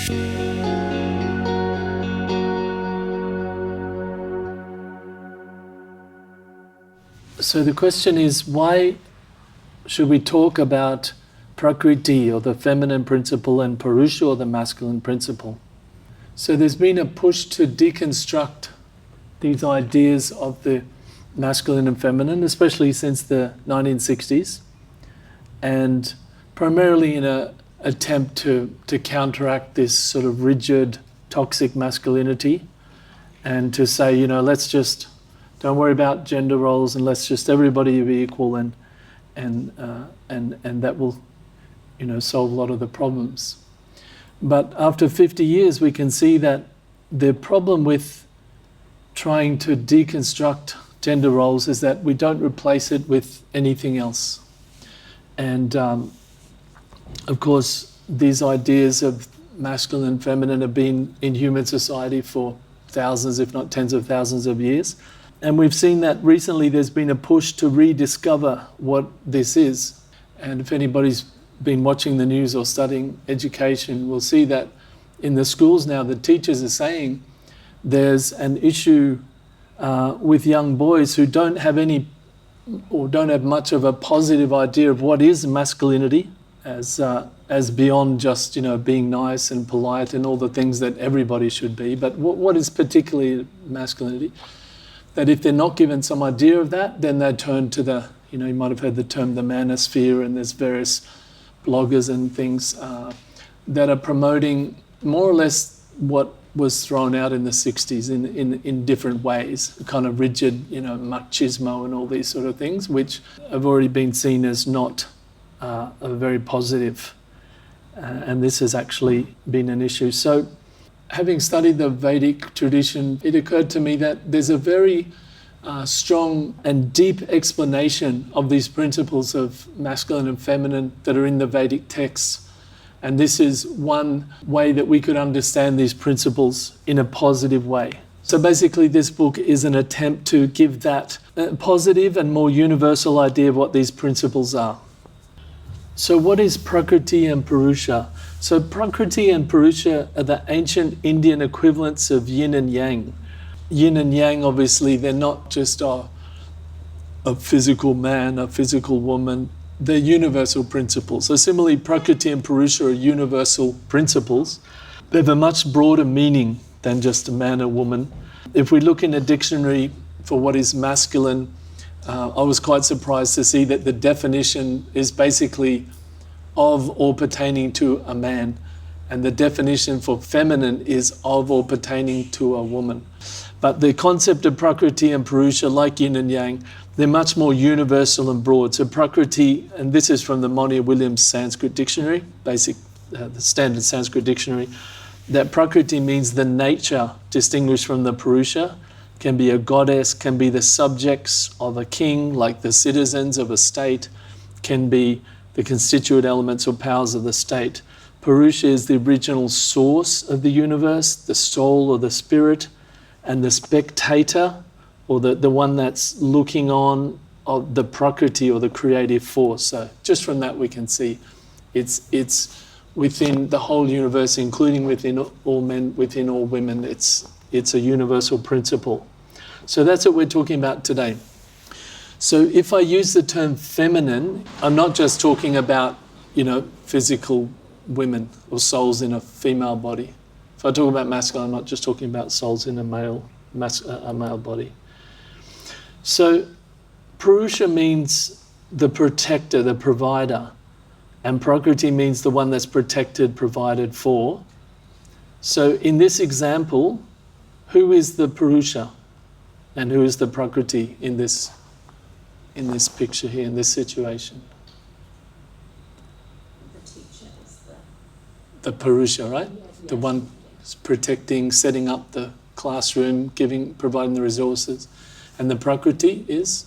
So the question is, why should we talk about Prakriti, or the feminine principle, and Purusha, or the masculine principle? So there's been a push to deconstruct these ideas of the masculine and feminine, especially since the 1960s, and primarily in an attempt to counteract this sort of rigid, toxic masculinity, and to say, let's just don't worry about gender roles, and let's just everybody be equal, and that will, solve a lot of the problems. But after 50 years, we can see that the problem with trying to deconstruct gender roles is that we don't replace it with anything else. And of course, these ideas of masculine and feminine have been in human society for thousands, if not tens of thousands of years. And we've seen that recently there's been a push to rediscover what this is. And if anybody's been watching the news or studying education, will see that in the schools now, the teachers are saying there's an issue with young boys who don't have any, or don't have much of a positive idea of what is masculinity, as beyond just being nice and polite and all the things that everybody should be, but what is particularly masculinity. That if they're not given some idea of that, then they turn to the, you might have heard the term the manosphere, and there's various bloggers and things that are promoting more or less what was thrown out in the 60s in different ways, kind of rigid, machismo and all these sort of things, which have already been seen as not a very positive. And this has actually been an issue. So, having studied the Vedic tradition, it occurred to me that there's a very strong and deep explanation of these principles of masculine and feminine that are in the Vedic texts. And this is one way that we could understand these principles in a positive way. So basically this book is an attempt to give that positive and more universal idea of what these principles are. So what is Prakriti and Purusha? So Prakriti and Purusha are the ancient Indian equivalents of yin and yang. Yin and yang, obviously, they're not just a physical man, a physical woman. They're universal principles. So similarly, Prakriti and Purusha are universal principles. They have a much broader meaning than just a man or woman. If we look in a dictionary for what is masculine, I was quite surprised to see that the definition is basically of or pertaining to a man, and the definition for feminine is of or pertaining to a woman. But the concept of Prakriti and Purusha, like yin and yang, they're much more universal and broad. So Prakriti, and this is from the Monier-Williams Sanskrit Dictionary, the standard Sanskrit dictionary, that Prakriti means the nature distinguished from the Purusha, can be a goddess, can be the subjects of a king, like the citizens of a state, can be the constituent elements or powers of the state. Purusha is the original source of the universe, the soul or the spirit, and the spectator, or the one that's looking on, of the Prakriti or the creative force. So just from that we can see it's within the whole universe, including within all men, within all women. It's a universal principle. So that's what we're talking about today. So if I use the term feminine, I'm not just talking about, physical women or souls in a female body. If I talk about masculine, I'm not just talking about souls in a male body. So Purusha means the protector, the provider, and Prakriti means the one that's protected, provided for. So in this example, who is the Purusha and who is the Prakriti in this picture here, in this situation? The teacher is the Purusha, right? Yes. The one protecting, setting up the classroom, providing the resources. And the Prakriti is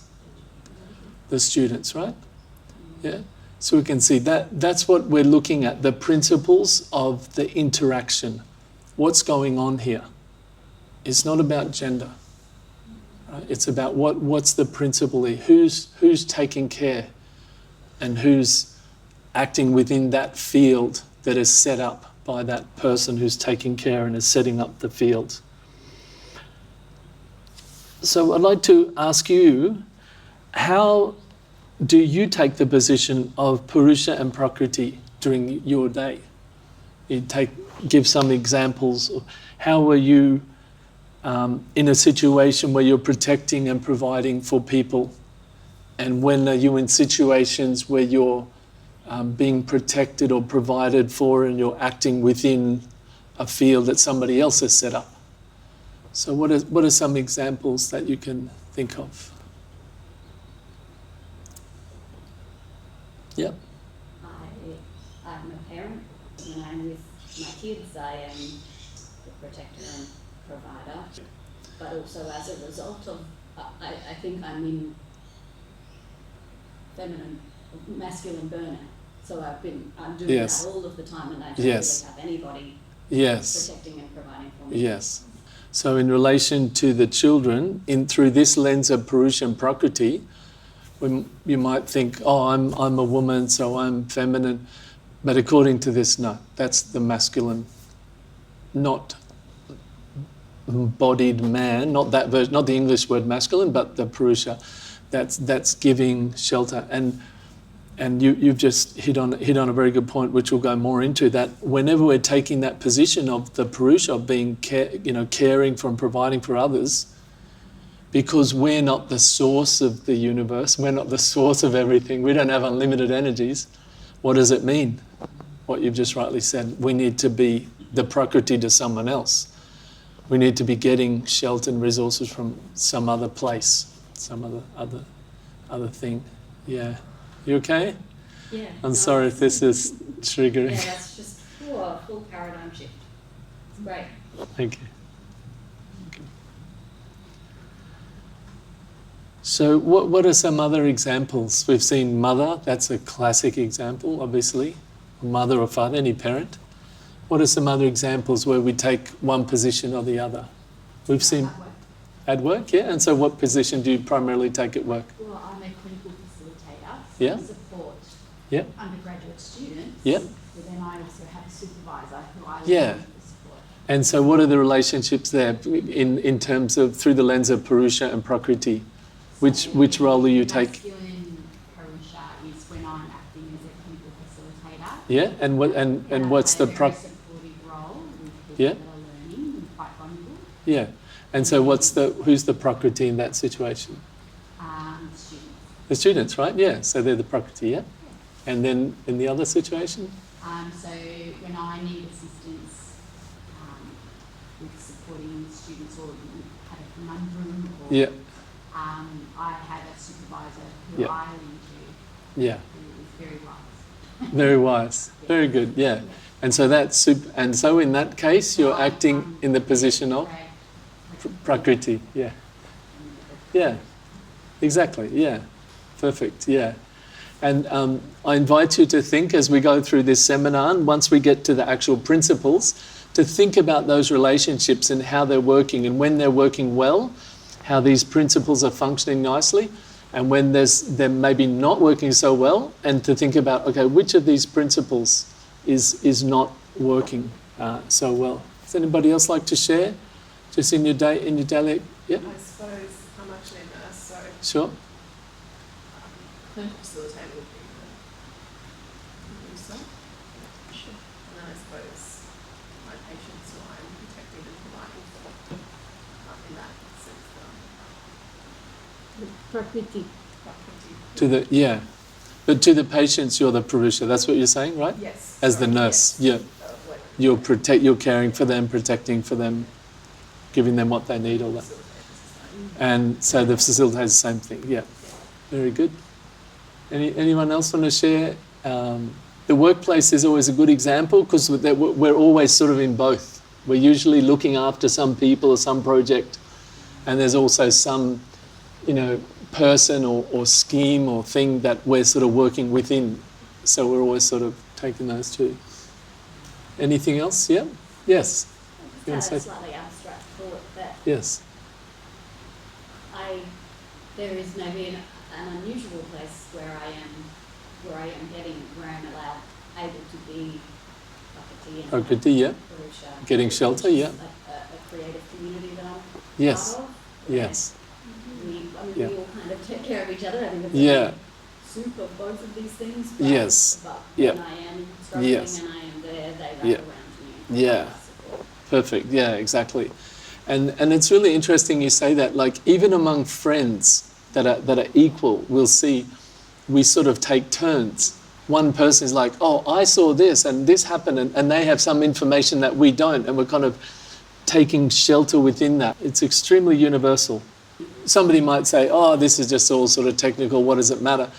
the students, right? Yeah. So we can see that's what we're looking at, the principles of the interaction. What's going on here? It's not about gender. Right? It's about what's the principle here? Who's taking care and who's acting within that field that is set up by that person who's taking care and is setting up the field. So I'd like to ask you, how do you take the position of Purusha and Prakriti during your day? Give some examples. How were you in a situation where you're protecting and providing for people? And when are you in situations where you're being protected or provided for and you're acting within a field that somebody else has set up? So what are some examples that you can think of? Yep. I'm a parent. When I'm with my kids, I am the protector and provider. But also as a result of, I think I'm in masculine burnout. So I'm doing that all of the time, and I don't really have anybody protecting and providing for me. Yes. So in relation to the children, through this lens of Purusha and Prakriti, when you might think, oh, I'm a woman, so I'm feminine. But according to this, no, that's the masculine, not embodied man, not that version, not the English word masculine, but the Purusha. That's giving shelter. And you've just hit on a very good point, which we'll go more into, that whenever we're taking that position of the Purusha, of being caring for and providing for others, because we're not the source of the universe, we're not the source of everything, we don't have unlimited energies, what does it mean? What you've just rightly said, we need to be the Prakriti to someone else. We need to be getting shelter and resources from some other place, some other thing. Yeah. You okay? Yeah. I'm sorry if this is triggering. Yeah, that's just full paradigm shift. It's great. Thank you. So what are some other examples? We've seen mother, that's a classic example, obviously. Mother or father, any parent. What are some other examples where we take one position or the other? We've seen at work, yeah. And so what position do you primarily take at work? Well, I'm a clinical facilitator, so Yeah. I support undergraduate students. Yeah. But then I also have a supervisor who I Yeah. support. And so what are the relationships there in terms of, through the lens of Purusha and Prakriti? Which role do you take? Masculine Purusha is when I'm acting as a clinical facilitator. Yeah, and what's the very supportive role with people that are learning and quite vulnerable. Yeah, and so who's the Prakriti in that situation? Students. The students, right? Yeah, so they're the Prakriti, yeah. And then in the other situation? So when I need assistance with supporting students or had a conundrum or I had a supervisor who I leaned to who was very wise. Very wise. Very good, yeah. And so and so in that case you're acting in the position of Prakriti, yeah. Yeah. Exactly, yeah. Perfect, yeah. And I invite you to think as we go through this seminar, and once we get to the actual principles, to think about those relationships and how they're working, and when they're working well, how these principles are functioning nicely, and when they're maybe not working so well, and to think about, okay, which of these principles is not working so well. Does anybody else like to share? Just in your daily, yeah? I suppose I'm actually a nurse, so Sure. clinical facilitator would be the producer. Sure. And then I suppose my patients who I'm protecting and providing for in that sense. Prakriti. But to the patients, you're the Purusha. That's what you're saying, right? Yes. As the nurse, yes. You're caring for them, protecting for them, giving them what they need, all that. And so the facilitator is the same thing. Yeah. Very good. Anyone else want to share? The workplace is always a good example because we're always sort of in both. We're usually looking after some people or some project, and there's also some, person or scheme or thing that we're sort of working within. So we're always sort of taking those two. Anything else? Yeah? Yes? I just had a slightly abstract thought that yes. there is maybe an unusual place where I am able to be like a Prakriti, yeah. Purusha. Getting shelter, which is yeah. A creative community that I'm Yes. part of. Yes. Yeah. We all kind of take care of each other. I think it's Yeah. a soup of both of these things. But, Yes. But Yeah. when I am struggling Yes. and I am there, they wrap Yeah. around me. Yeah. Perfect. Yeah, exactly. And it's really interesting you say that. Like even among friends that are equal, we'll see we sort of take turns. One person is like, oh, I saw this and this happened, and they have some information that we don't, and we're kind of taking shelter within that. It's extremely universal. Somebody might say, oh, this is just all sort of technical, what does it matter?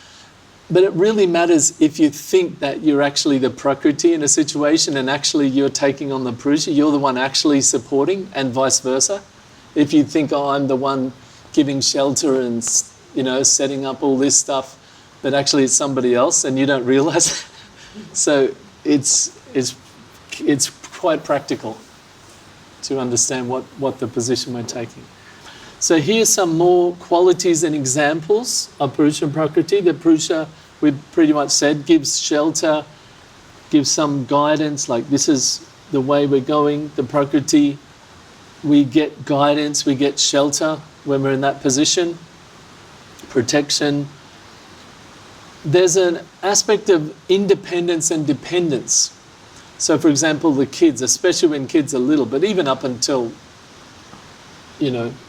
But it really matters if you think that you're actually the Prakriti in a situation and actually you're taking on the Purusha, you're the one actually supporting, and vice versa. If you think, oh, I'm the one giving shelter and, you know, setting up all this stuff, but actually it's somebody else and you don't realize it. So it's quite practical to understand what the position we're taking. So here's some more qualities and examples of Purusha and Prakriti. The Purusha, we've pretty much said, gives shelter, gives some guidance, like this is the way we're going. The Prakriti, we get guidance, we get shelter when we're in that position, protection. There's an aspect of independence and dependence. So for example, the kids, especially when kids are little, but even up until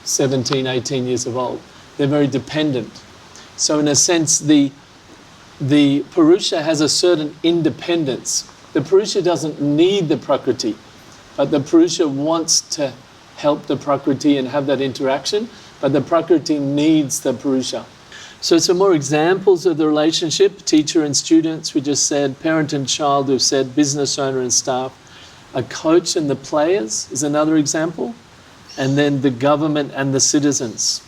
17, 18 years of old, they're very dependent. So in a sense, the Purusha has a certain independence. The Purusha doesn't need the Prakriti, but the Purusha wants to help the Prakriti and have that interaction, but the Prakriti needs the Purusha. So some more examples of the relationship, teacher and students, we just said, parent and child, we've said, business owner and staff. A coach and the players is another example. And then the government and the citizens.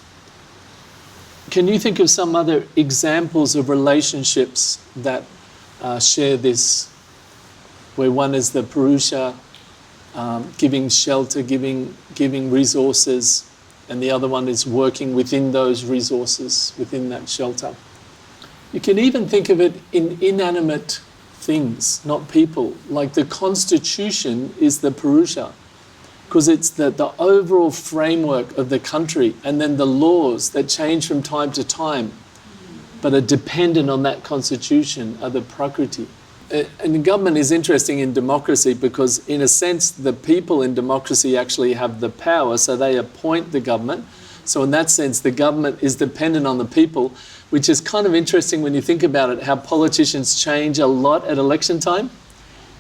Can you think of some other examples of relationships that share this, where one is the Purusha, giving shelter, giving resources, and the other one is working within those resources, within that shelter? You can even think of it in inanimate things, not people. Like the Constitution is the Purusha, because it's the overall framework of the country, and then the laws that change from time to time but are dependent on that constitution are the Prakriti. And government is interesting in democracy because in a sense the people in democracy actually have the power, so they appoint the government. So in that sense the government is dependent on the people, which is kind of interesting when you think about it, how politicians change a lot at election time,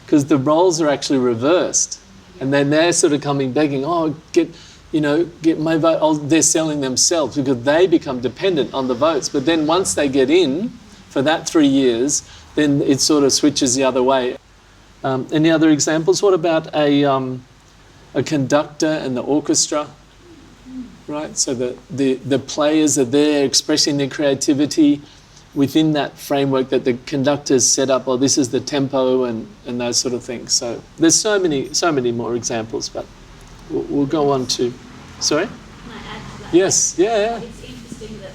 because the roles are actually reversed. And then they're sort of coming begging, oh, get my vote. Oh, they're selling themselves because they become dependent on the votes. But then once they get in for that 3 years, then it sort of switches the other way. Any other examples? What about a conductor and the orchestra? Right? So the players are there expressing their creativity within that framework that the conductors set up, or this is the tempo and those sort of things. So there's so many more examples, but we'll go on to... Sorry? Can I add to that? Yes, yeah. It's interesting that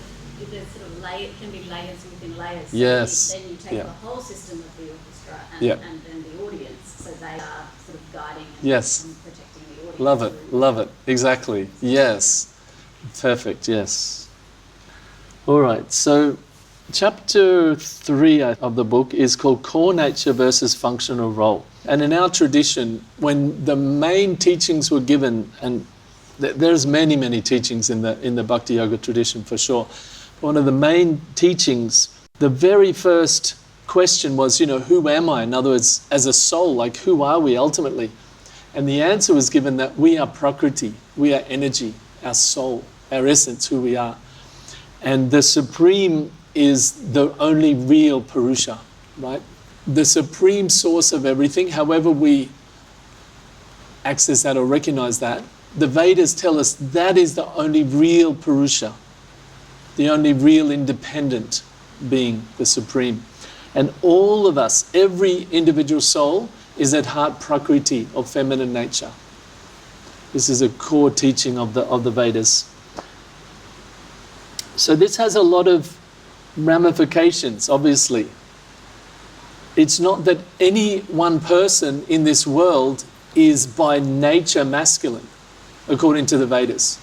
there's sort of can be layers within layers. So Yes. then you take the whole system of the orchestra and then the audience, so they are sort of guiding and protecting the audience. Love it, exactly. Yes, perfect, yes. All right, so Chapter 3 of the book is called Core Nature versus Functional Role. And in our tradition, when the main teachings were given, and there's many teachings in the Bhakti Yoga tradition for sure, one of the main teachings, the very first question was, who am I? In other words, as a soul, like who are we ultimately? And the answer was given that we are Prakriti, we are energy, our soul, our essence, who we are. And the Supreme is the only real Purusha, right? The supreme source of everything, however we access that or recognize that, the Vedas tell us that is the only real Purusha, the only real independent being, the Supreme. And all of us, every individual soul, is at heart Prakriti, or feminine nature. This is a core teaching of the Vedas. So this has a lot of ramifications, obviously. It's not that any one person in this world is by nature masculine, according to the Vedas.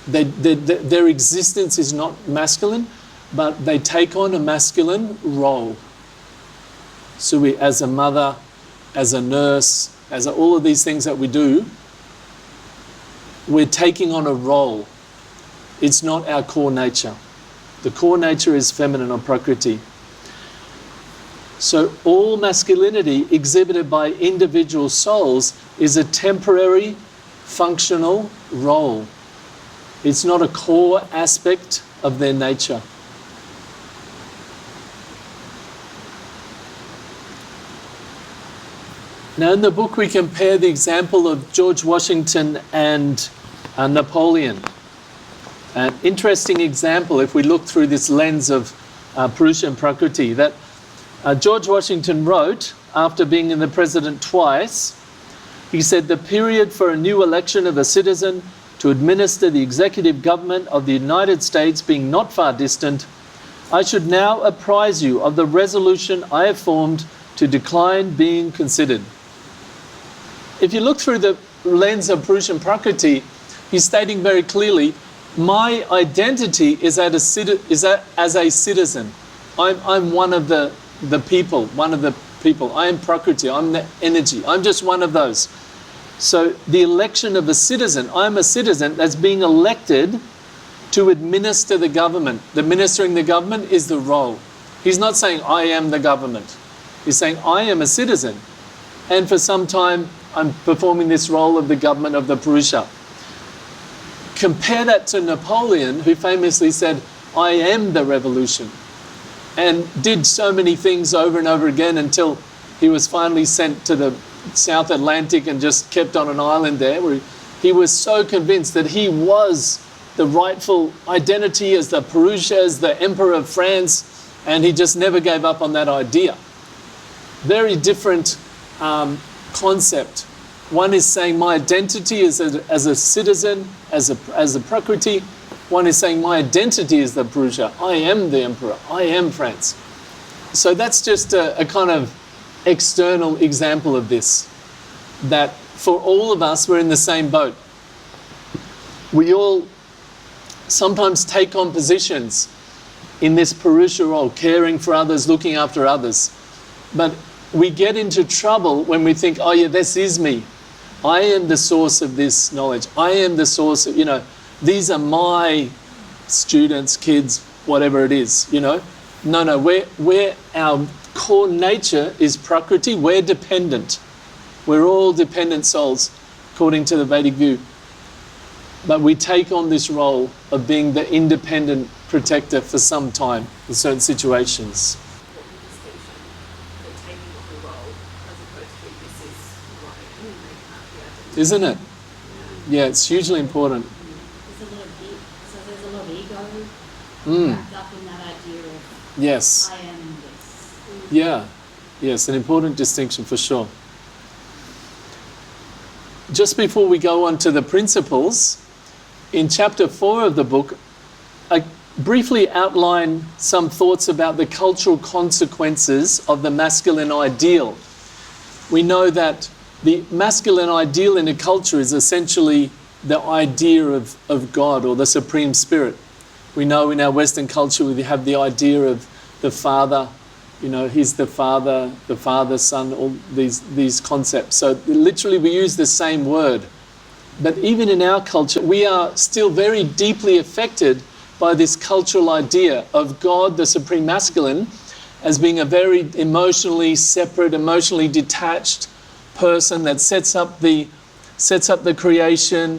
Their existence is not masculine, but they take on a masculine role. So we, as a mother, as a nurse, as all of these things that we do, we're taking on a role. It's not our core nature. The core nature is feminine or prakriti. So all masculinity exhibited by individual souls is a temporary, functional role. It's not a core aspect of their nature. Now in the book we compare the example of George Washington and Napoleon. An interesting example if we look through this lens of Purusha and Prakriti, that George Washington wrote, after being in the president twice, he said, "The period for a new election of a citizen to administer the executive government of the United States being not far distant, I should now apprise you of the resolution I have formed to decline being considered." If you look through the lens of Purusha and Prakriti, he's stating very clearly, my identity is as a citizen. I'm one of the people, I am Prakriti, I'm the energy, I'm just one of those. So the election of a citizen, I'm a citizen that's being elected to administer the government. The administering the government is the role. He's not saying I am the government. He's saying I am a citizen. And for some time I'm performing this role of the government of the Purusha. Compare that to Napoleon, who famously said, I am the revolution, and did so many things over and over again until he was finally sent to the South Atlantic and just kept on an island there, where he was so convinced that he was the rightful identity as the Purusha, as the Emperor of France, and he just never gave up on that idea. Very different concept. One is saying my identity is as a citizen, as a Prakriti. One is saying my identity is the Purusha. I am the Emperor. I am France. So that's just a kind of external example of this. That for all of us, we're in the same boat. We all sometimes take on positions in this Purusha role, caring for others, looking after others. But we get into trouble when we think, oh yeah, this is me. I am the source of this knowledge. I am the source of, these are my students, kids, whatever it is, No, we're our core nature is Prakriti. We're dependent. We're all dependent souls, according to the Vedic view. But we take on this role of being the independent protector for some time in certain situations. Isn't it? Yeah, it's hugely important. There's a lot of ego wrapped up in that idea of yes. I am this. Yeah, yes, an important distinction for sure. Just before we go on to the principles, in chapter 4 of the book, I briefly outline some thoughts about the cultural consequences of the masculine ideal. We know that the masculine ideal in a culture is essentially the idea of God or the Supreme Spirit. We know in our Western culture we have the idea of the Father, He's the Father, Son, all these concepts. So literally we use the same word. But even in our culture, we are still very deeply affected by this cultural idea of God, the Supreme Masculine, as being a very emotionally separate, emotionally detached person that sets up the creation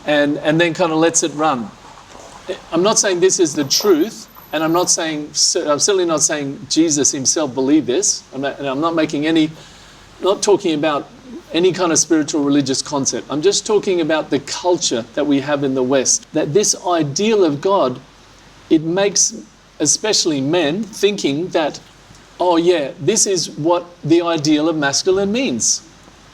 and then kind of lets it run. I'm not saying this is the truth, and I'm certainly not saying Jesus himself believed this. I'm not talking about any kind of spiritual religious concept. I'm just talking about the culture that we have in the West. That this ideal of God, it makes especially men thinking that, oh yeah, this is what the ideal of masculine means.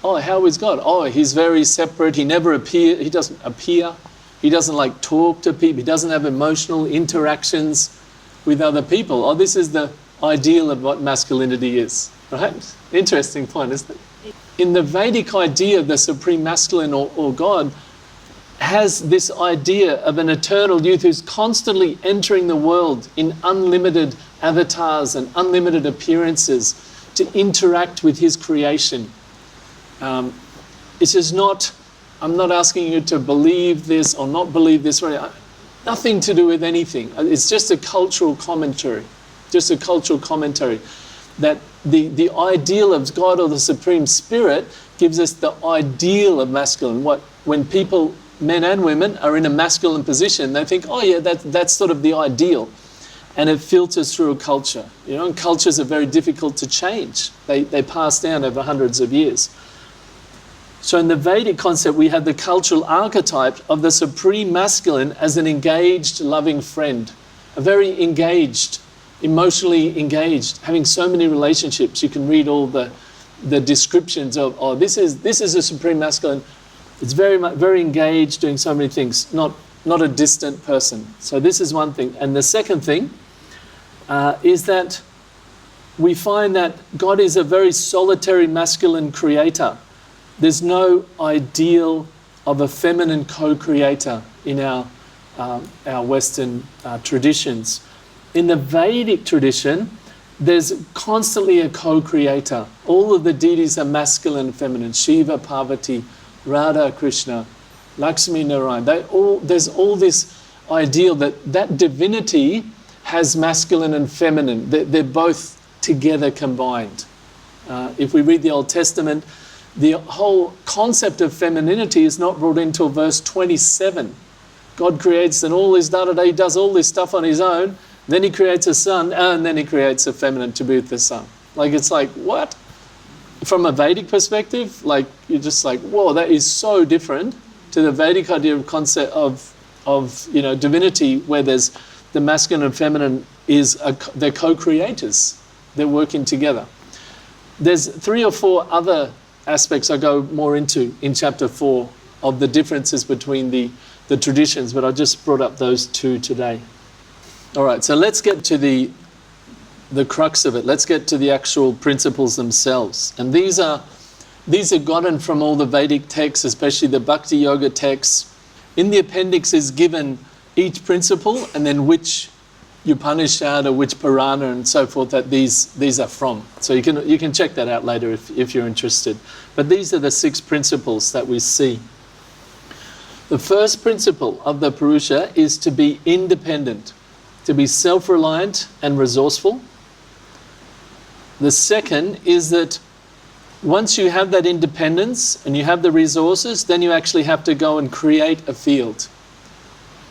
Oh, how is God? Oh, he's very separate. He doesn't appear. He doesn't talk to people. He doesn't have emotional interactions with other people. Oh, this is the ideal of what masculinity is, right? Interesting point, isn't it? In the Vedic idea, the supreme masculine or God has this idea of an eternal youth who's constantly entering the world in unlimited avatars and unlimited appearances to interact with his creation. It is not, I'm not asking you to believe this or not believe this, nothing to do with anything. It's just a cultural commentary, that the ideal of God or the Supreme Spirit gives us the ideal of masculine. When people, men and women, are in a masculine position, they think, oh yeah, that's sort of the ideal. And it filters through a culture. And cultures are very difficult to change. They pass down over hundreds of years. So in the Vedic concept, we have the cultural archetype of the supreme masculine as an engaged, loving friend. A very engaged, emotionally engaged, having so many relationships. You can read all the descriptions of, oh, this is a supreme masculine. It's very engaged, doing so many things, not a distant person. So this is one thing. And the second thing is that we find that God is a very solitary masculine creator. There's no ideal of a feminine co-creator in our Western traditions. In the Vedic tradition, there's constantly a co-creator. All of the deities are masculine and feminine. Shiva, Parvati, Radha, Krishna, Lakshmi, Narayan. There's all this ideal that divinity has masculine and feminine. They're both together combined. If we read the Old Testament, the whole concept of femininity is not brought into verse 27. God creates and all this he does all this stuff on his own. Then he creates a son, and then he creates a feminine to be with the son. It's like, what? From a Vedic perspective, you're just like, whoa, that is so different to the Vedic idea of concept of divinity, where there's the masculine and feminine they're co-creators. They're working together. There's 3 or 4 other aspects I go more into in chapter 4 of the differences between the traditions, but I just brought up those 2 today. All right, so let's get to the crux of it. Let's get to the actual principles themselves. And these are gotten from all the Vedic texts, especially the Bhakti Yoga texts. In the appendix is given each principle and then which Upanishad or which Purana and so forth that these are from. So you can check that out later if you're interested. But these are the 6 principles that we see. The first principle of the Purusha is to be independent, to be self-reliant and resourceful. The second is that once you have that independence and you have the resources, then you actually have to go and create a field.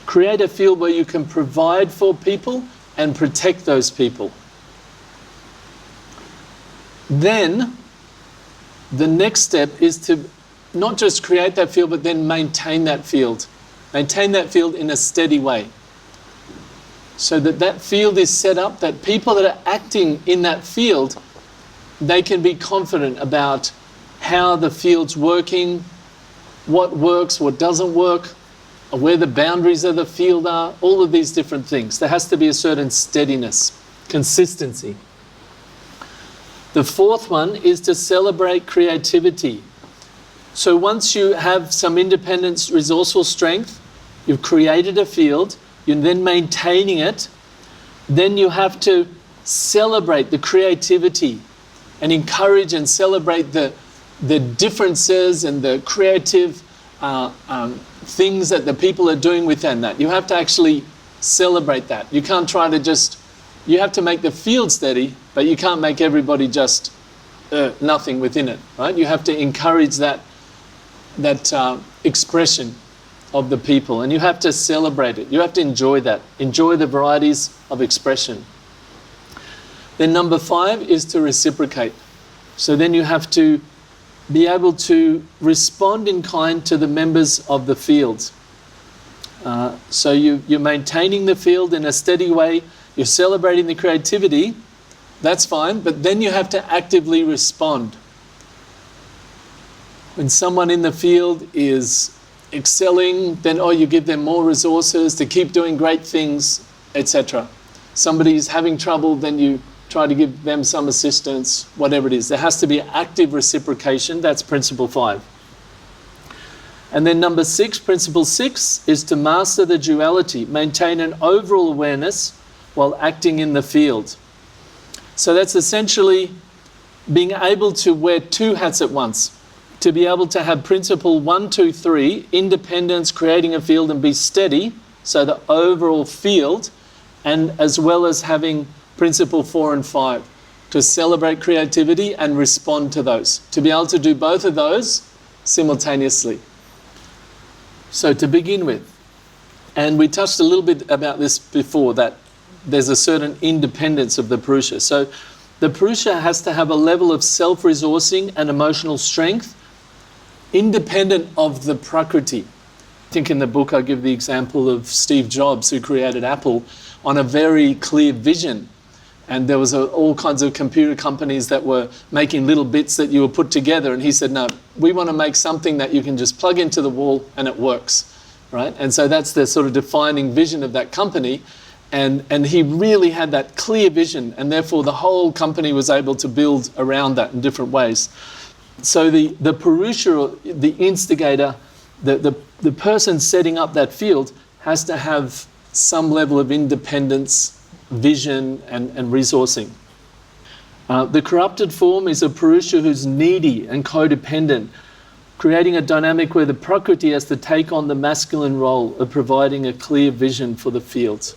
Create a field where you can provide for people and protect those people. Then, the next step is to not just create that field, but then maintain that field. Maintain that field in a steady way. So that field is set up, that people that are acting in that field, they can be confident about how the field's working, what works, what doesn't work, where the boundaries of the field are, all of these different things. There has to be a certain steadiness, consistency. The fourth one is to celebrate creativity. So once you have some independence, resourceful strength, you've created a field, you're then maintaining it, then you have to celebrate the creativity and encourage and celebrate the differences and the creative things that the people are doing within that. You have to actually celebrate that. You can't try to you have to make the field steady, but you can't make everybody just nothing within it, right? You have to encourage that expression of the people, and you have to celebrate it. You have to enjoy that. Enjoy the varieties of expression. Then number 5 is to reciprocate. So then you have to be able to respond in kind to the members of the field. So you're maintaining the field in a steady way, you're celebrating the creativity, that's fine, but then you have to actively respond. When someone in the field is excelling, then you give them more resources to keep doing great things, etc. Somebody's having trouble, then you try to give them some assistance, whatever it is. There has to be active reciprocation. That's principle 5. And then number 6, principle 6, is to master the duality, maintain an overall awareness while acting in the field. So that's essentially being able to wear 2 hats at once. To be able to have principle 1, 2, 3, independence, creating a field and be steady, so the overall field, and as well as having principle 4 and 5, to celebrate creativity and respond to those. To be able to do both of those simultaneously. So to begin with, and we touched a little bit about this before, that there's a certain independence of the Purusha. So the Purusha has to have a level of self-resourcing and emotional strength independent of the Prakriti. I think in the book I give the example of Steve Jobs, who created Apple, on a very clear vision. And there was all kinds of computer companies that were making little bits that you would put together. And he said, no, we want to make something that you can just plug into the wall and it works, right? And so that's the sort of defining vision of that company. And he really had that clear vision, and therefore the whole company was able to build around that in different ways. So the Purusha, the instigator, the person setting up that field has to have some level of independence, vision and resourcing. The corrupted form is a Purusha who's needy and codependent, creating a dynamic where the Prakriti has to take on the masculine role of providing a clear vision for the field.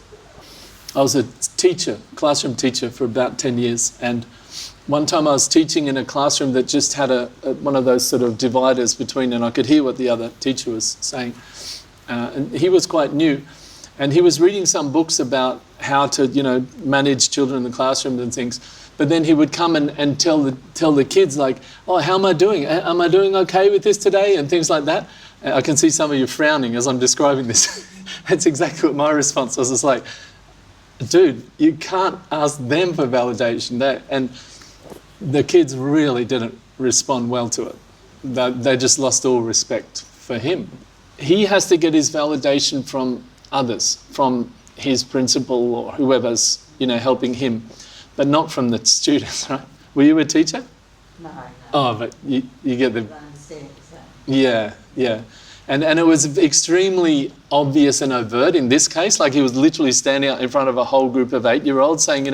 I was a teacher, classroom teacher for about 10 years, and one time I was teaching in a classroom that just had one of those sort of dividers between, and I could hear what the other teacher was saying. And he was quite new, and he was reading some books about how to, manage children in the classroom and things. But then he would come and tell the kids, like, oh, how am I doing? Am I doing okay with this today? And things like that. I can see some of you frowning as I'm describing this. That's exactly what my response was. It's like, dude, you can't ask them for validation. And the kids really didn't respond well to it. They just lost all respect for him. He has to get his validation from others, from his principal or whoever's, helping him, but not from the students, right? Were you a teacher? No. Oh, but you get the... I understand what Yeah. And it was extremely obvious and overt in this case. Like, he was literally standing out in front of a whole group of 8-year-olds saying,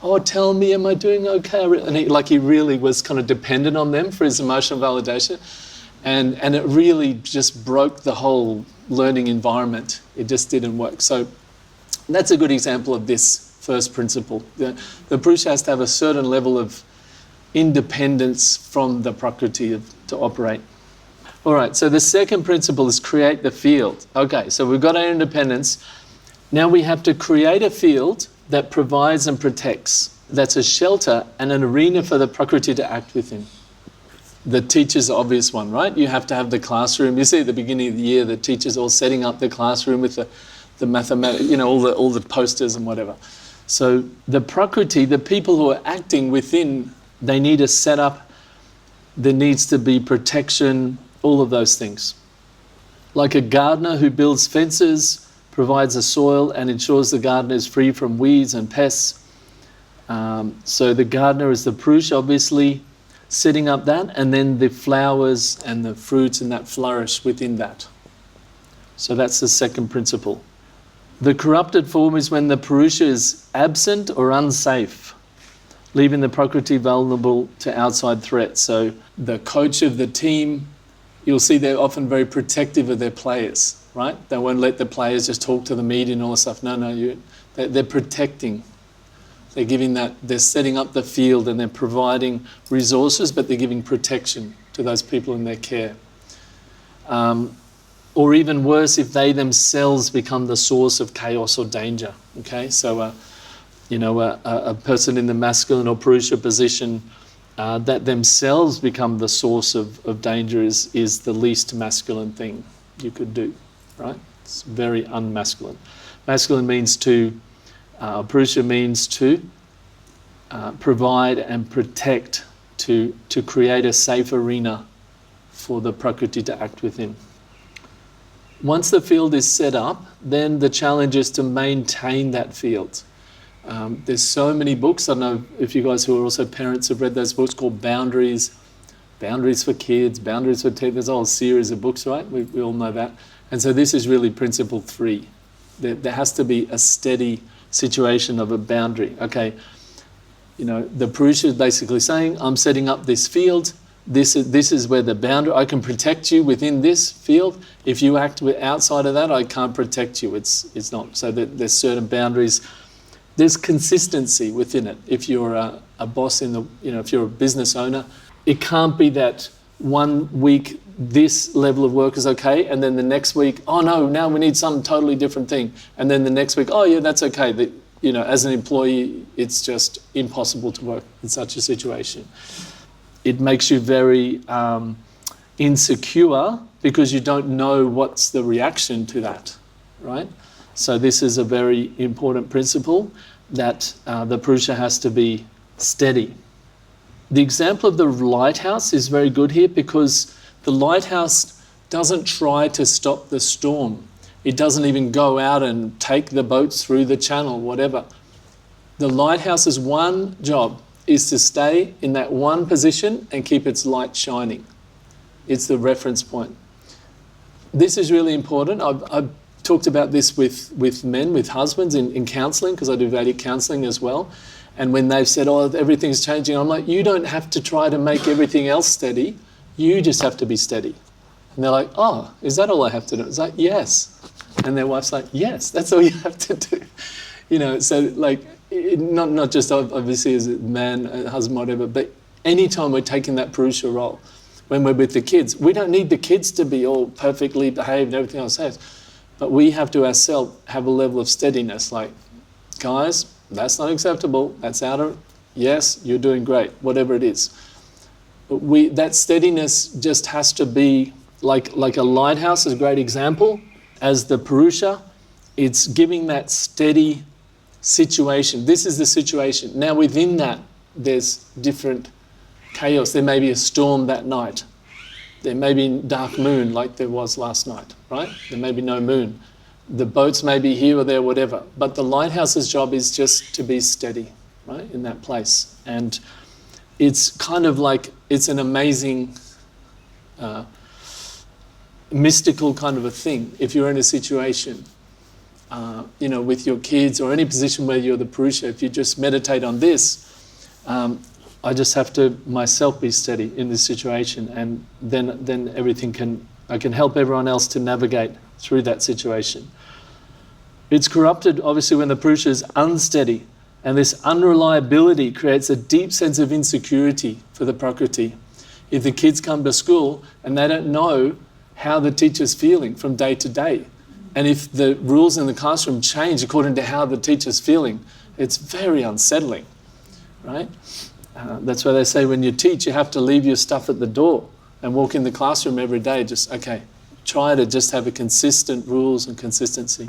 oh, tell me, am I doing okay? And he really was kind of dependent on them for his emotional validation. And it really just broke the whole learning environment. It just didn't work. So that's a good example of this first principle. The Purusha has to have a certain level of independence from the Prakriti to operate. All right, so the second principle is create the field. Okay, so we've got our independence. Now we have to create a field that provides and protects. That's a shelter and an arena for the Prakriti to act within. The teacher's the obvious one, right? You have to have the classroom. You see at the beginning of the year, the teachers all setting up the classroom with the mathematics, all the posters and whatever. So the Prakriti, the people who are acting within, they need a setup. There needs to be protection, all of those things. Like a gardener who builds fences, provides the soil and ensures the garden is free from weeds and pests. So the gardener is the Purusha, obviously, setting up that, and then the flowers and the fruits and that flourish within that. So that's the second principle. The corrupted form is when the Purusha is absent or unsafe, leaving the Prakriti vulnerable to outside threats. So the coach of the team, you'll see they're often very protective of their players, right? They won't let the players just talk to the media and all this stuff. No, they're protecting. They're giving that, they're setting up the field and they're providing resources, but they're giving protection to those people in their care. Or even worse, if they themselves become the source of chaos or danger. Okay, so a person in the masculine or Purusha position that themselves become the source of danger is the least masculine thing you could do, right? It's very unmasculine. Masculine means Purusha means to provide and protect, to create a safe arena for the Prakriti to act within. Once the field is set up, then the challenge is to maintain that field. There's so many books. I don't know if you guys who are also parents have read those books called Boundaries for Kids, Boundaries for Teens. There's a whole series of books, right? We all know that. And so this is really principle 3. There has to be a steady situation of a boundary. Okay, the Purusha is basically saying, I'm setting up this field. This is where the boundary, I can protect you within this field. If you act outside of that, I can't protect you. It's not. So there's certain boundaries. There's consistency within it. If you're a boss if you're a business owner, it can't be that 1 week this level of work is okay, and then the next week, oh no, now we need some totally different thing. And then the next week, oh yeah, that's okay. As an employee, it's just impossible to work in such a situation. It makes you very insecure because you don't know what's the reaction to that, right? So this is a very important principle that the Purusha has to be steady. The example of the lighthouse is very good here because the lighthouse doesn't try to stop the storm. It doesn't even go out and take the boats through the channel, whatever. The lighthouse's one job is to stay in that one position and keep its light shining. It's the reference point. This is really important. I've talked about this with men, with husbands in counselling, because I do Vedic counselling as well. And when they've said, oh, everything's changing, I'm like, you don't have to try to make everything else steady. You just have to be steady. And they're like, oh, is that all I have to do? It's like, yes. And their wife's like, yes, that's all you have to do. So like, not just obviously as a man, a husband, whatever, but anytime we're taking that Purusha role, when we're with the kids, we don't need the kids to be all perfectly behaved and everything else has. But we have to ourselves have a level of steadiness, like, guys, that's not acceptable, that's out of, yes, you're doing great, whatever it is. But that steadiness just has to be, like a lighthouse is a great example, as the Purusha, it's giving that steady situation. This is the situation. Now within that, there's different chaos. There may be a storm that night. There may be dark moon like there was last night, right? There may be no moon. The boats may be here or there, whatever. But the lighthouse's job is just to be steady, right, in that place. And it's kind of like, it's an amazing, mystical kind of a thing. If you're in a situation, with your kids or any position where you're the Purusha, if you just meditate on this, I just have to myself be steady in this situation, and then I can help everyone else to navigate through that situation. It's corrupted, obviously, when the Purusha is unsteady, and this unreliability creates a deep sense of insecurity for the Prakriti. If the kids come to school and they don't know how the teacher's feeling from day to day, and if the rules in the classroom change according to how the teacher's feeling, it's very unsettling, right? That's why they say when you teach, you have to leave your stuff at the door and walk in the classroom every day. Try to just have a consistent rules and consistency.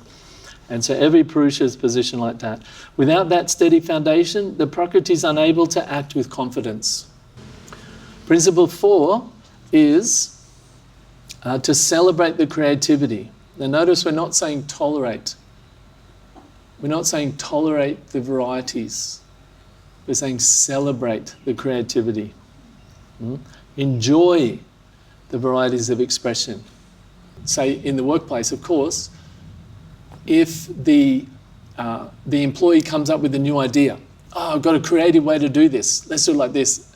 And so every Purusha is positioned like that. Without that steady foundation, the Prakriti is unable to act with confidence. Principle 4 is to celebrate the creativity. Now notice we're not saying tolerate. We're not saying tolerate the varieties. We're saying celebrate the creativity. Enjoy the varieties of expression. Say in the workplace, of course, if the employee comes up with a new idea, oh, I've got a creative way to do this, let's do it like this.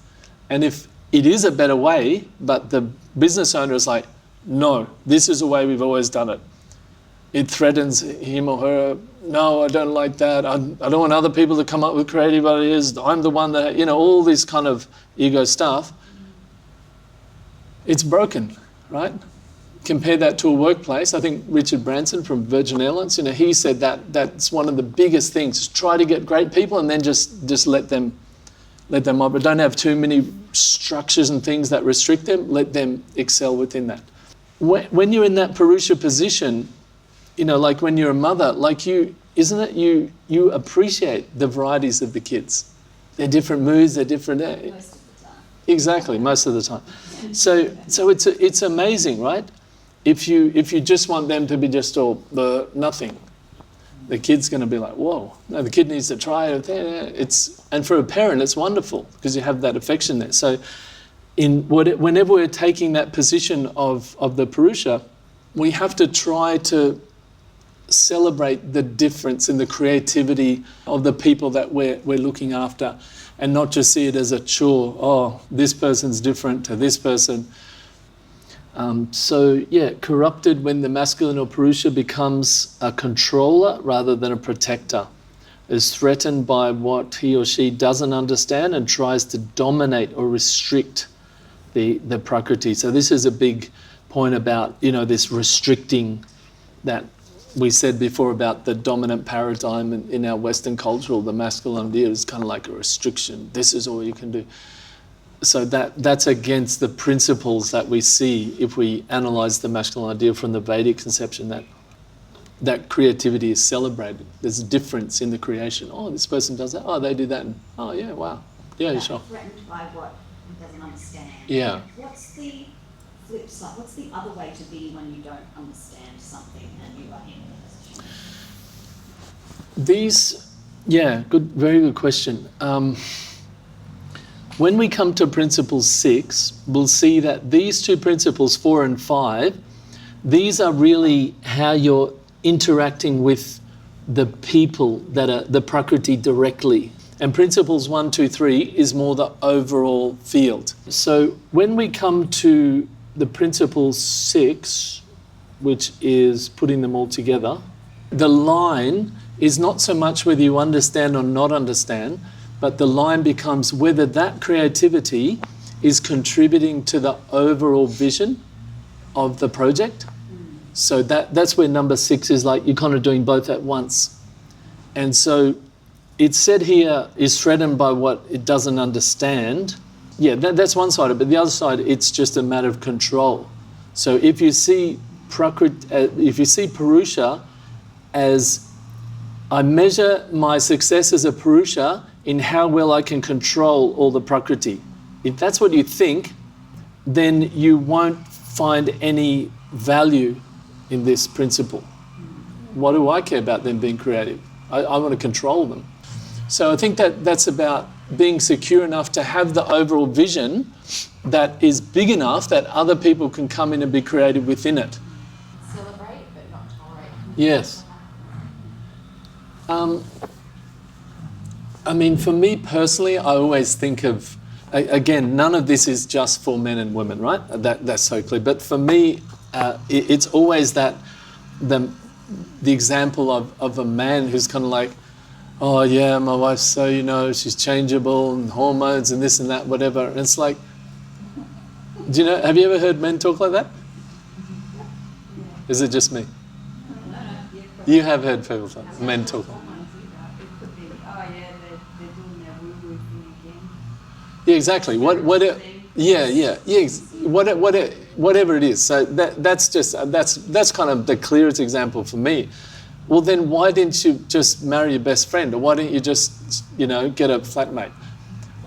And if it is a better way, but the business owner is like, no, this is the way we've always done it. It threatens him or her, no, I don't like that, I don't want other people to come up with creative ideas, I'm the one that, all this kind of ego stuff. It's broken, right? Compare that to a workplace. I think Richard Branson from Virgin Airlines, he said that's one of the biggest things. Try to get great people and then just let them operate. Don't have too many structures and things that restrict them. Let them excel within that. When you're in that Purusha position, like when you're a mother, you appreciate the varieties of the kids. They're different moods, they're different. Most of the time. Exactly, most of the time. So it's amazing, right? If you just want them to be just all nothing, The kid's going to be like, whoa, no, the kid needs to try it. And for a parent, it's wonderful because you have that affection there. So whenever we're taking that position of the Purusha, we have to try to celebrate the difference in the creativity of the people that we're looking after, and not just see it as a chore. Oh, this person's different to this person. Corrupted when the masculine or Purusha becomes a controller rather than a protector, is threatened by what he or she doesn't understand and tries to dominate or restrict the Prakriti. So this is a big point about, this restricting that we said before about the dominant paradigm in our Western culture. The masculine idea is kind of like a restriction. This is all you can do. So that's against the principles that we see if we analyze the masculine idea from the Vedic conception, that creativity is celebrated. There's a difference in the creation. Oh, this person does that. Oh, they do that. And, oh, yeah, wow. Yeah, sure. Threatened by what he doesn't understand. Yeah. What's the flip side? What's the other way to be when you don't understand something and you are in a position? Very good question. When we come to Principle 6, we'll see that these two principles, 4 and 5, these are really how you're interacting with the people that are the Prakriti directly. And Principles 1, 2, 3 is more the overall field. So when we come to the Principle 6, which is putting them all together, the line is not so much whether you understand or not understand, but the line becomes whether that creativity is contributing to the overall vision of the project. So that's where number 6 is like you're kind of doing both at once. And so it's said here is threatened by what it doesn't understand. Yeah, that's one side of it, but the other side, it's just a matter of control. So if you see Purusha as I measure my success as a Purusha in how well I can control all the Prakriti. If that's what you think, then you won't find any value in this principle. What do I care about them being creative? I want to control them. So I think that's about being secure enough to have the overall vision that is big enough that other people can come in and be creative within it. Celebrate, but not tolerate. Yes. For me personally, I always think of, again, none of this is just for men and women, right? That's so clear. But for me, it's always that the example of a man who's kind of like, oh yeah, my wife's so, she's changeable and hormones and this and that, whatever. And it's like, have you ever heard men talk like that? Is it just me? You have heard people talk, men talk like that. Yeah, exactly. Whatever it is. So that's kind of the clearest example for me. Well, then why didn't you just marry your best friend, or why didn't you just get a flatmate?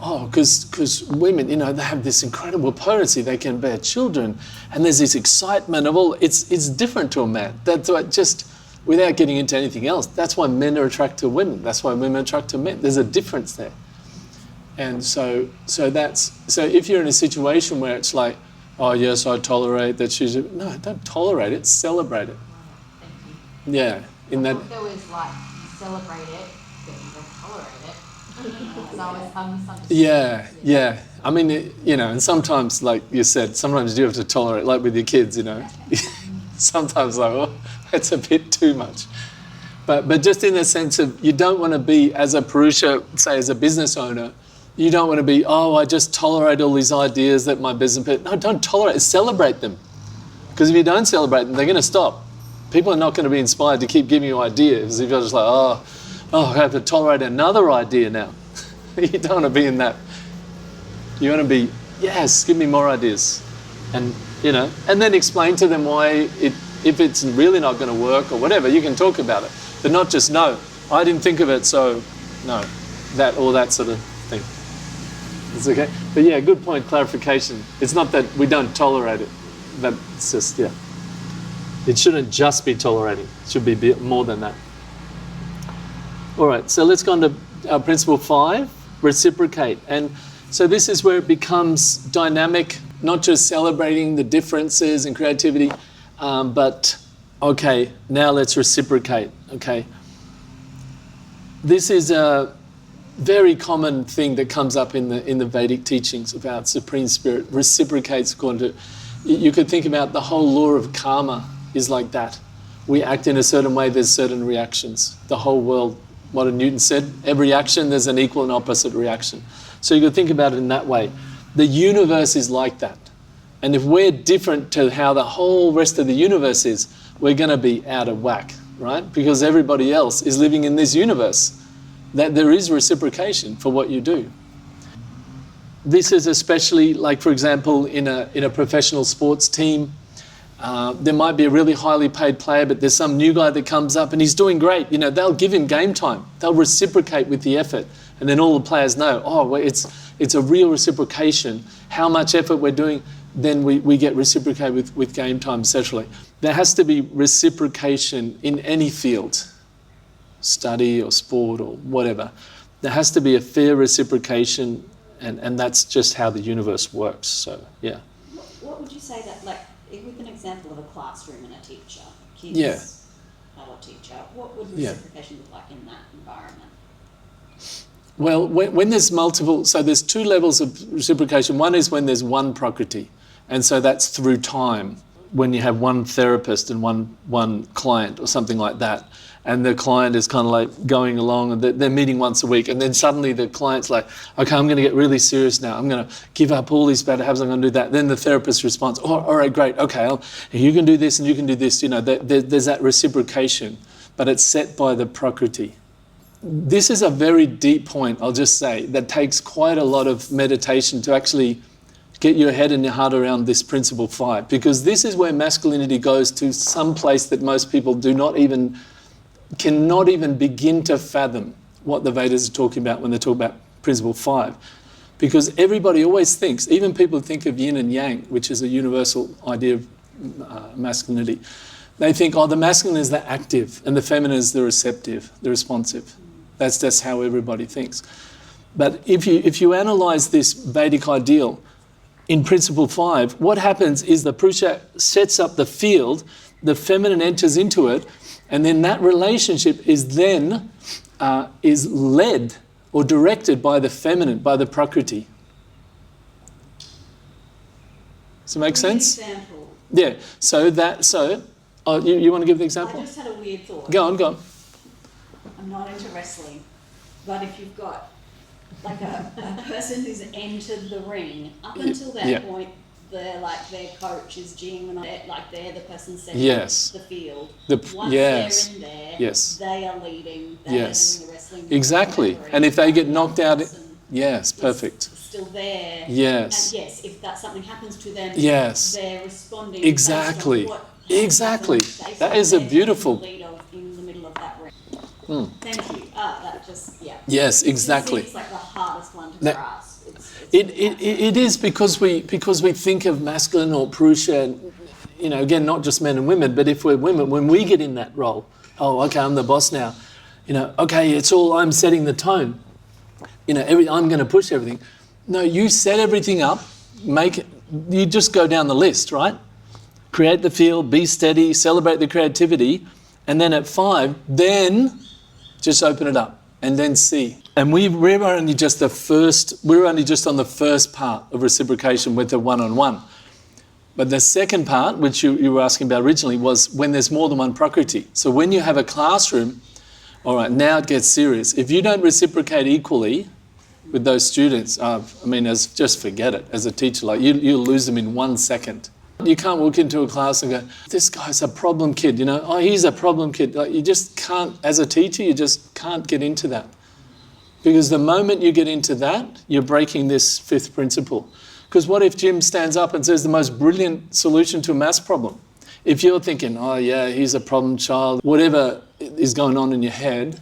Oh, because women, they have this incredible potency. They can bear children, and there's this excitement of all. It's different to a man. That's why, just without getting into anything else, that's why men are attracted to women. That's why women are attracted to men. There's a difference there. And so if you're in a situation where it's like, oh yes, I tolerate that she's no, don't tolerate it, celebrate it. Thank you. Yeah, in that. There was like you celebrate it, but you don't tolerate it. So I was misunderstood. Yeah. And sometimes, like you said, sometimes you do have to tolerate, like with your kids, Sometimes like, oh, that's a bit too much. But just in the sense of you don't want to be, as a Purusha, say as a business owner, you don't want to be, oh, I just tolerate all these ideas that my business... No, don't tolerate, celebrate them. Because if you don't celebrate them, they're going to stop. People are not going to be inspired to keep giving you ideas if you're just like, oh, I have to tolerate another idea now. You don't want to be in that. You want to be, yes, give me more ideas. And, and then explain to them why if it's really not going to work or whatever, you can talk about it. But not just, no, I didn't think of it, so no, that sort of thing. It's okay. But yeah, good point, clarification. It's not that we don't tolerate it. That's just, yeah. It shouldn't just be tolerating. It should be more than that. All right, so let's go on to principle 5, reciprocate. And so this is where it becomes dynamic, not just celebrating the differences and creativity, but, okay, now let's reciprocate, okay? This is a very common thing that comes up in the Vedic teachings about Supreme Spirit, reciprocates according to, you could think about the whole law of karma is like that. We act in a certain way, there's certain reactions. The whole world, what Newton said, every action, there's an equal and opposite reaction. So you could think about it in that way. The universe is like that. And if we're different to how the whole rest of the universe is, we're going to be out of whack, right? Because everybody else is living in this universe. That there is reciprocation for what you do. This is especially, like for example, in a professional sports team, there might be a really highly paid player, but there's some new guy that comes up and he's doing great. You know, they'll give him game time. They'll reciprocate with the effort. And then all the players know, oh, well, it's a real reciprocation. How much effort we're doing, then we get reciprocated with game time, essentially. There has to be reciprocation in any field, study or sport or whatever. There has to be a fair reciprocation, and that's just how the universe works. So, yeah. What would you say that, like, with an example of a classroom and a teacher, kids have a teacher, what would reciprocation look like in that environment? Well, when there's multiple, so there's two levels of reciprocation. One is when there's one prakriti, and so that's through time, when you have one therapist and one client or something like that, and the client is kind of like going along and they're meeting once a week, and then suddenly the client's like, okay, I'm going to get really serious now. I'm going to give up all these bad habits, I'm going to do that. Then the therapist responds, oh, all right, great, okay, you can do this and you can do this. You know, there's that reciprocation, but it's set by the prakriti. This is a very deep point, I'll just say, that takes quite a lot of meditation to actually get your head and your heart around this principle 5, because this is where masculinity goes to some place that most people cannot even begin to fathom what the Vedas are talking about when they talk about principle 5. Because everybody always thinks, even people who think of yin and yang, which is a universal idea of masculinity, they think, oh, the masculine is the active and the feminine is the receptive, the responsive. That's just how everybody thinks. But if you analyze this Vedic ideal in principle 5, what happens is the Purusha sets up the field, the feminine enters into it, and then that relationship is then is led or directed by the feminine, by the prakriti. Does it make sense? Example. Yeah. You want to give the example? I just had a weird thought. Go on. I'm not into wrestling, but if you've got like a person who's entered the ring, up until that point, they're like their coach is Jing, and they're the person setting the field. Once they're in there, they are leading, they're doing the wrestling. Exactly. And if they get knocked out, perfect. Still there. Yes. And yes, if something happens to them, they're responding. Exactly. Exactly. That is a beautiful. In the middle of that ring. Thank you. That just Yes, exactly. It's like the hardest one to grasp. It is because we think of masculine or Purusha, you know, again, not just men and women, but if we're women, when we get in that role, oh, okay, I'm the boss now, you know, okay, it's all, I'm setting the tone, you know, I'm going to push everything. No, you set everything up, you just go down the list, right? Create the field, be steady, celebrate the creativity, and then at 5, then just open it up and then see. And we're only just on the first part of reciprocation with the one-on-one. But the second part, which you were asking about originally, was when there's more than one prakriti. So when you have a classroom, all right, now it gets serious. If you don't reciprocate equally with those students, just forget it. As a teacher, like you'll lose them in 1 second. You can't walk into a class and go, this guy's a problem kid, you know, oh, he's a problem kid. Like, you just can't, as a teacher, you just can't get into that. Because the moment you get into that, you're breaking this 5th principle. Because what if Jim stands up and says the most brilliant solution to a maths problem? If you're thinking, oh yeah, he's a problem child, whatever is going on in your head,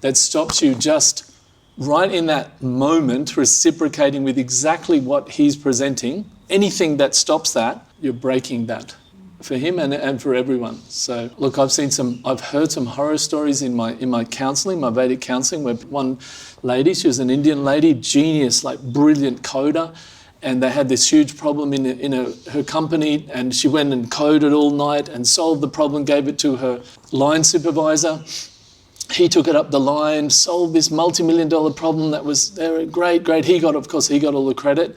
that stops you just right in that moment reciprocating with exactly what he's presenting, anything that stops that, you're breaking that. for him and for everyone. So look, I've heard some horror stories in my counselling, my Vedic counselling, where one lady, she was an Indian lady, genius, like brilliant coder, and they had this huge problem in her company, and she went and coded all night and solved the problem, gave it to her line supervisor. He took it up the line, solved this multi-million-dollar problem that was great. He got all the credit.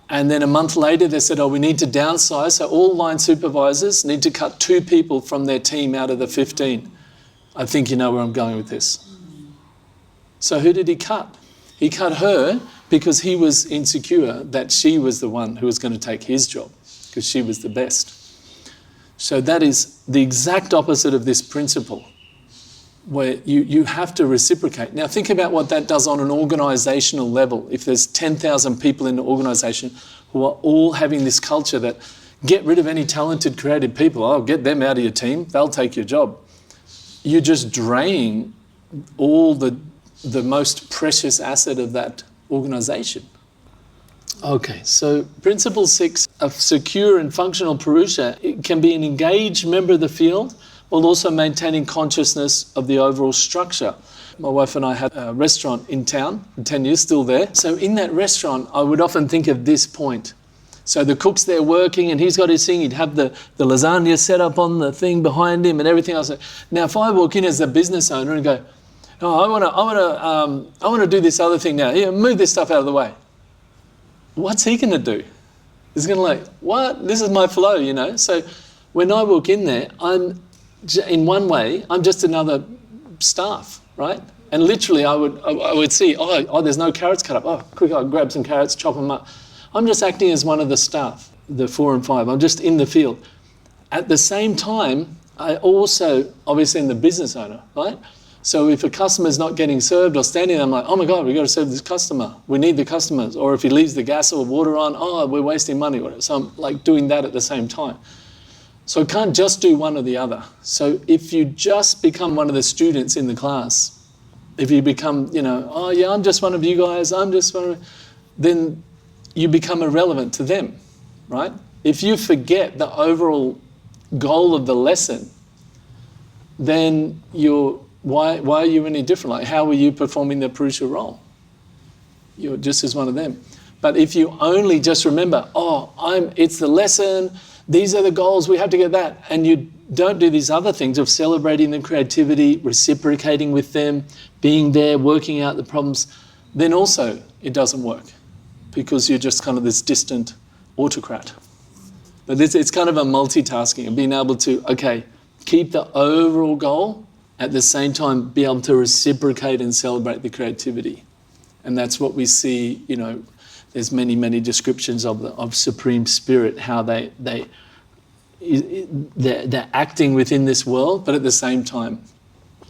And then a month later, they said, we need to downsize. So all line supervisors need to cut 2 people from their team out of the 15. I think you know where I'm going with this. So who did he cut? He cut her because he was insecure that she was the one who was going to take his job because she was the best. So that is the exact opposite of this principle, where you have to reciprocate. Now think about what that does on an organisational level. If there's 10,000 people in an organisation who are all having this culture that get rid of any talented, creative people, get them out of your team, they'll take your job. You're just draining all the most precious asset of that organisation. Okay, so Principle 6, a secure and functional Purusha, it can be an engaged member of the field while also maintaining consciousness of the overall structure. My wife and I had a restaurant in town for 10 years, still there. So in that restaurant, I would often think of this point. So the cook's there working and he's got his thing, he'd have the lasagna set up on the thing behind him and everything else. Now if I walk in as a business owner and go, I want to do this other thing now, move this stuff out of the way. What's he going to do? He's going to like, what? This is my flow, So when I walk in there, in one way, I'm just another staff, right? And literally I would see, there's no carrots cut up. Quick, I'll grab some carrots, chop them up. I'm just acting as one of the staff, the 4 and 5. I'm just in the field. At the same time, I also, obviously, am the business owner, right? So if a customer's not getting served or standing there, I'm like, oh my God, we've got to serve this customer. We need the customers. Or if he leaves the gas or water on, we're wasting money. So I'm like doing that at the same time. So I can't just do one or the other. So if you just become one of the students in the class, if you become, I'm just one of you guys, then you become irrelevant to them, right? If you forget the overall goal of the lesson, then why are you any different? Like, how are you performing the Purusha role? You're just as one of them. But if you only just remember, it's the lesson, these are the goals, we have to get that, and you don't do these other things of celebrating the creativity, reciprocating with them, being there, working out the problems, then also it doesn't work because you're just kind of this distant autocrat. But it's kind of a multitasking and being able to, keep the overall goal, at the same time be able to reciprocate and celebrate the creativity. And that's what we see, there's many descriptions of Supreme Spirit, how they're acting within this world, but at the same time,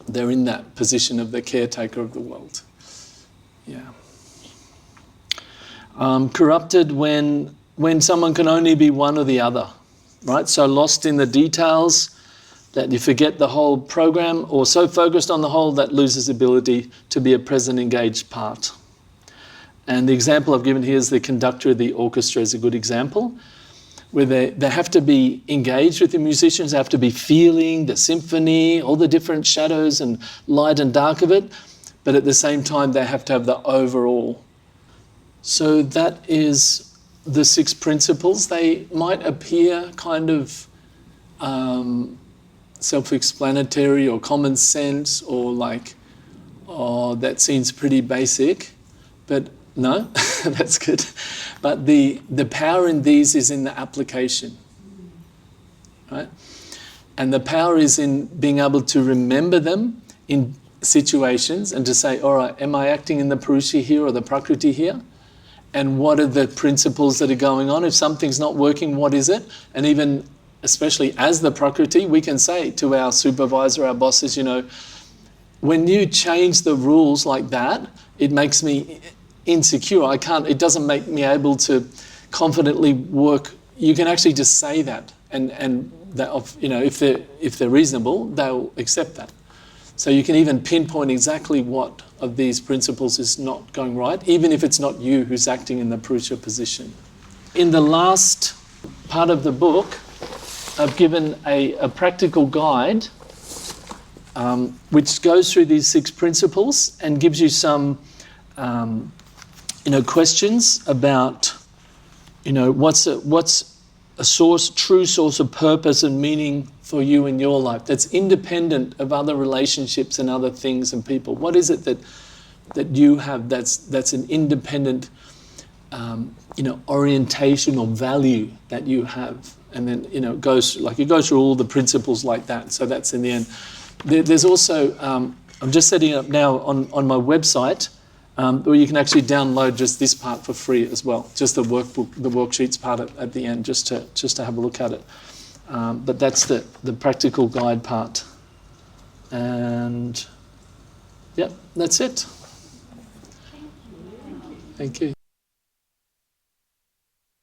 they're in that position of the caretaker of the world. Yeah. Corrupted when someone can only be one or the other, right? So lost in the details that you forget the whole program, or so focused on the whole that loses ability to be a present, engaged part. And the example I've given here is the conductor of the orchestra is a good example, where they have to be engaged with the musicians, they have to be feeling the symphony, all the different shadows and light and dark of it, but at the same time they have to have the overall. So that is the 6 principles. They might appear kind of self-explanatory or common sense, or like, that seems pretty basic, but no, that's good. But the power in these is in the application, right? And the power is in being able to remember them in situations and to say, all right, am I acting in the Purusha here or the Prakriti here? And what are the principles that are going on? If something's not working, what is it? And even, especially as the Prakriti, we can say to our supervisor, our bosses, when you change the rules like that, it makes me insecure. It doesn't make me able to confidently work. You can actually just say that, and that, if they're reasonable, they'll accept that. So you can even pinpoint exactly what of these principles is not going right, even if it's not you who's acting in the Purusha position. In the last part of the book, I've given a practical guide which goes through these 6 principles and gives you some questions about what's a true source of purpose and meaning for you in your life that's independent of other relationships and other things and people. What is it that you have that's an independent orientation or value that you have? And then it goes through all the principles like that. So that's in the end. There's also I'm just setting it up now on my website where you can actually download just this part for free as well, just the workbook, the worksheets part at the end, just to have a look at it. But that's the practical guide part. And yeah, that's it. Thank you.